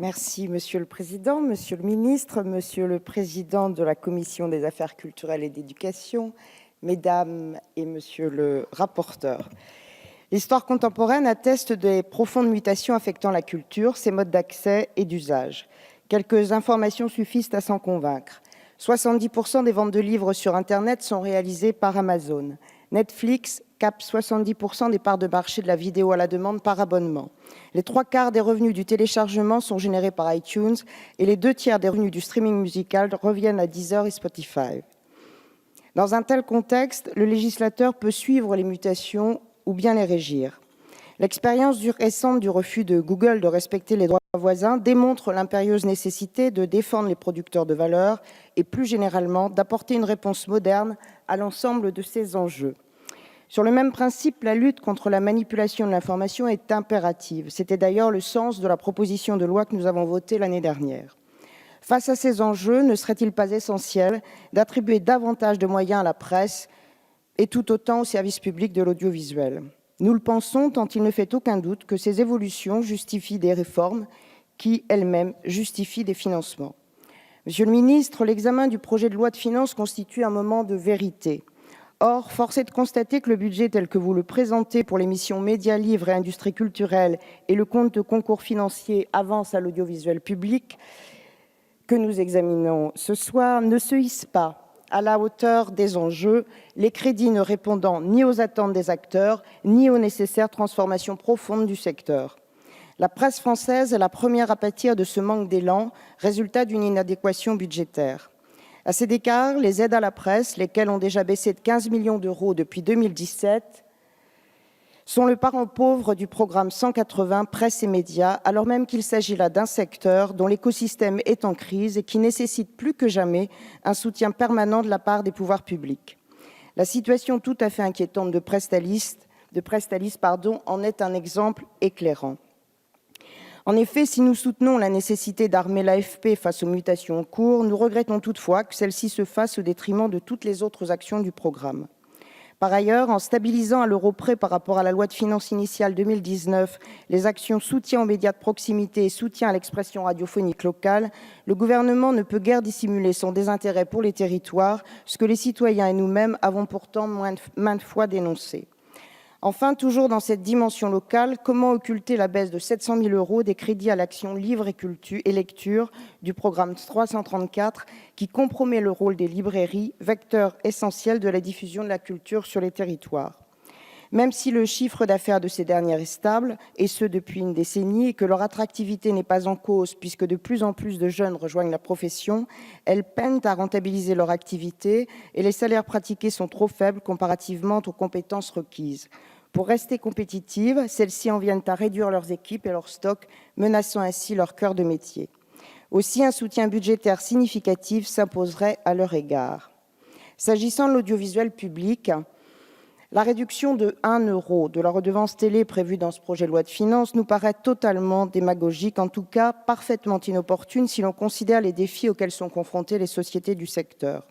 Merci, Monsieur le Président, Monsieur le Ministre, Monsieur le Président de la Commission des Affaires culturelles et d'éducation, Mesdames et Monsieur le rapporteur. L'histoire contemporaine atteste des profondes mutations affectant la culture, ses modes d'accès et d'usage. Quelques informations suffisent à s'en convaincre. 70% des ventes de livres sur Internet sont réalisées par Amazon. Netflix capte 70% des parts de marché de la vidéo à la demande par abonnement. Les 3/4 des revenus du téléchargement sont générés par iTunes et les 2/3 des revenus du streaming musical reviennent à Deezer et Spotify. Dans un tel contexte, le législateur peut suivre les mutations ou bien les régir. L'expérience récente du refus de Google de respecter les droits voisins démontre l'impérieuse nécessité de défendre les producteurs de valeur et plus généralement d'apporter une réponse moderne à l'ensemble de ces enjeux. Sur le même principe, la lutte contre la manipulation de l'information est impérative. C'était d'ailleurs le sens de la proposition de loi que nous avons votée l'année dernière. Face à ces enjeux, ne serait-il pas essentiel d'attribuer davantage de moyens à la presse et tout autant au service public de l'audiovisuel ? Nous le pensons tant il ne fait aucun doute que ces évolutions justifient des réformes qui, elles-mêmes, justifient des financements. Monsieur le ministre, l'examen du projet de loi de finances constitue un moment de vérité. Or, force est de constater que le budget tel que vous le présentez pour les missions médias, livres et industrie culturelle et le compte de concours financiers avance à l'audiovisuel public que nous examinons ce soir ne se hisse pas à la hauteur des enjeux, les crédits ne répondant ni aux attentes des acteurs, ni aux nécessaires transformations profondes du secteur. La presse française est la première à pâtir de ce manque d'élan, résultat d'une inadéquation budgétaire. À cet écart, les aides à la presse, lesquelles ont déjà baissé de 15 millions d'euros depuis 2017, sont le parent pauvre du programme 180 Presse et médias, alors même qu'il s'agit là d'un secteur dont l'écosystème est en crise et qui nécessite plus que jamais un soutien permanent de la part des pouvoirs publics. La situation tout à fait inquiétante de Prestalis en est un exemple éclairant. En effet, si nous soutenons la nécessité d'armer l'AFP face aux mutations en cours, nous regrettons toutefois que celle-ci se fasse au détriment de toutes les autres actions du programme. Par ailleurs, en stabilisant à l'euro près par rapport à la loi de finances initiale 2019 les actions soutien aux médias de proximité et soutien à l'expression radiophonique locale, le gouvernement ne peut guère dissimuler son désintérêt pour les territoires, ce que les citoyens et nous-mêmes avons pourtant maintes fois dénoncé. Enfin, toujours dans cette dimension locale, comment occulter la baisse de 700 000 € des crédits à l'action livre et lecture du programme 334 qui compromet le rôle des librairies, vecteur essentiel de la diffusion de la culture sur les territoires. Même si le chiffre d'affaires de ces dernières est stable, et ce depuis une décennie, et que leur attractivité n'est pas en cause puisque de plus en plus de jeunes rejoignent la profession, elles peinent à rentabiliser leur activité et les salaires pratiqués sont trop faibles comparativement aux compétences requises. Pour rester compétitives, celles-ci en viennent à réduire leurs équipes et leurs stocks, menaçant ainsi leur cœur de métier. Aussi, un soutien budgétaire significatif s'imposerait à leur égard. S'agissant de l'audiovisuel public, la réduction de 1 € de la redevance télé prévue dans ce projet de loi de finances nous paraît totalement démagogique, en tout cas parfaitement inopportune si l'on considère les défis auxquels sont confrontées les sociétés du secteur.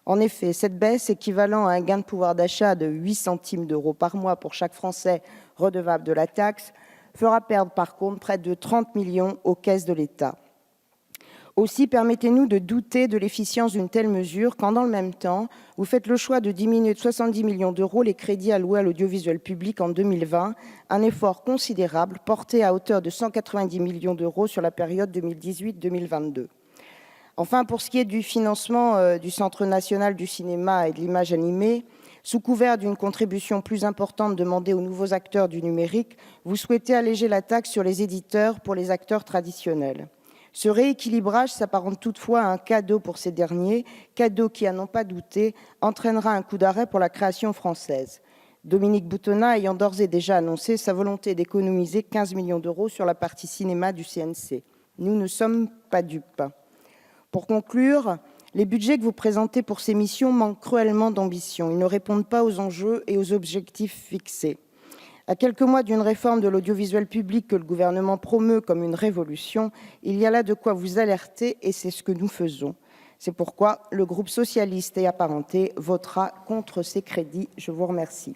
En effet, cette baisse, équivalent à un gain de pouvoir d'achat de 8 centimes d'euros par mois pour chaque Français redevable de la taxe, fera perdre par contre près de 30 millions aux caisses de l'État. Aussi, permettez-nous de douter de l'efficience d'une telle mesure quand, dans le même temps, vous faites le choix de diminuer de 70 millions d'euros les crédits alloués à l'audiovisuel public en 2020, un effort considérable porté à hauteur de 190 millions d'euros sur la période 2018-2022. Enfin, pour ce qui est du financement du Centre national du cinéma et de l'image animée, sous couvert d'une contribution plus importante demandée aux nouveaux acteurs du numérique, vous souhaitez alléger la taxe sur les éditeurs pour les acteurs traditionnels. Ce rééquilibrage s'apparente toutefois à un cadeau pour ces derniers, cadeau qui, à n'en pas douter, entraînera un coup d'arrêt pour la création française. Dominique Boutonnat ayant d'ores et déjà annoncé sa volonté d'économiser 15 millions d'euros sur la partie cinéma du CNC. Nous ne sommes pas dupes. Pour conclure, les budgets que vous présentez pour ces missions manquent cruellement d'ambition. Ils ne répondent pas aux enjeux et aux objectifs fixés. À quelques mois d'une réforme de l'audiovisuel public que le gouvernement promeut comme une révolution, il y a là de quoi vous alerter et c'est ce que nous faisons. C'est pourquoi le groupe socialiste et apparenté votera contre ces crédits. Je vous remercie.